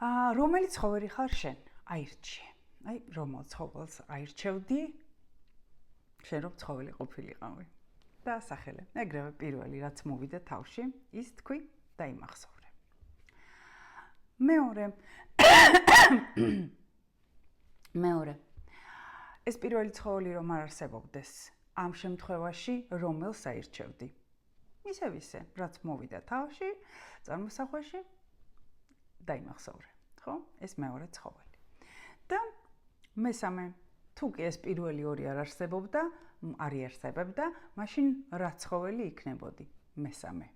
რომელიც ცხოველი ხარ შენ? აირჩიე. აი, რომელ ცხოველს აირჩევდი? შენ რომ ცხოველი ყოფილიყავი. დაასახელე. ეგრევე პირველი რაც მოვიდა თავში, ის თქვი და იმახსოვრე. მეორე. ეს პირველი ცხოველი რომ არ არსებობდეს, ამ შემთხვევაში რომელს აირჩევდი? ისე, რაც მოვიდა თავში, წარმოსახვეში და იმახსოვრე, ხო? ეს მეორე ცხოველი. და მესამე, თუ კი ეს პირველი ორი არ არსებობდა, არ იარსებებდა, მაშინ რა ცხოველი იქნებოდი? მესამე.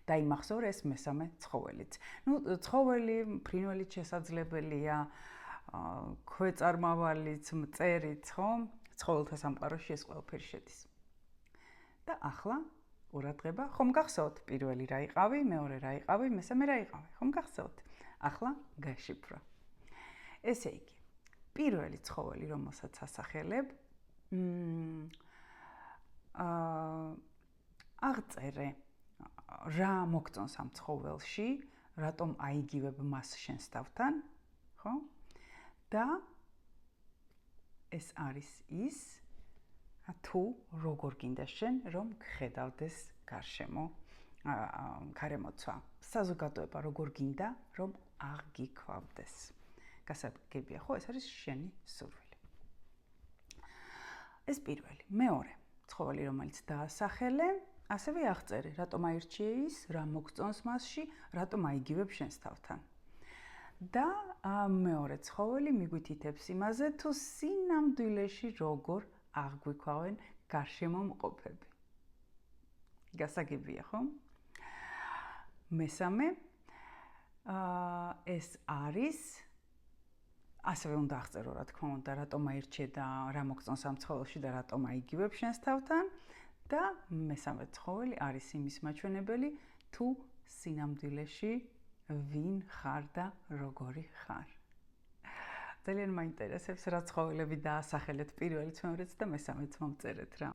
და იმახსოვრე ეს მესამე ცხოველიც. ცხოველი ფრინველით შესაძლებელია, ქვეწარმავალიც, მწერიც, ხო? ცხოველთა სამყაროში ეს ყველაფერი შედის. და ახლა ყურადღება, ხომ გახსოვთ? პირველი რა იყავი, მეორე რა იყავი, მესამე რა იყავი, ხომ გახსოვთ? ახლა გაშიფრო. ესე იგი, პირველი ცხოველი, რომელსაც ასახელებ, აღწერე, რა მოგწონს ამ ცხოველში, რატომ აიგივებ მას შენს თავთან, ხო? და ეს არის ის, თუ როგორ გინდა შენ რომ გხედავდეს გარემოცვა. საზოგადოება როგორ გინდა რომ აღგიქვავდეს. გასაგებია, ხო? ეს არის შენი სურვილი. ეს პირველი. მეორე ცხოველი, რომელიც დაასახელე, ასევე აღწერე, რატომ აირჩიე ის, რა მოგწონს მასში, რატომ აიგივებ შენს თავთან. და მეორე ცხოველი მიგვითითებს იმაზე, თუ სინამდვილეში როგორ აღგვიქვავენ გარშემო მყოფები. გასაგებია, ხო? მესამე, ეს არის, ასევე უნდა აღწერო, რა თქმა უნდა, რატომ აირჩიე და რა მოგწონს ამ ცხოველში და რატომ აიგივებ შენს თავთან. და მესამე ცხოველი არის იმის მაჩვენებელი, თუ სინამდვილეში ვინ ხარ და როგორი ხარ. ძალიან მაინტერესებს, რა ცხოველები დაასახელეთ პირველიც, მეორეც და მესამეც მომწერეთ რა.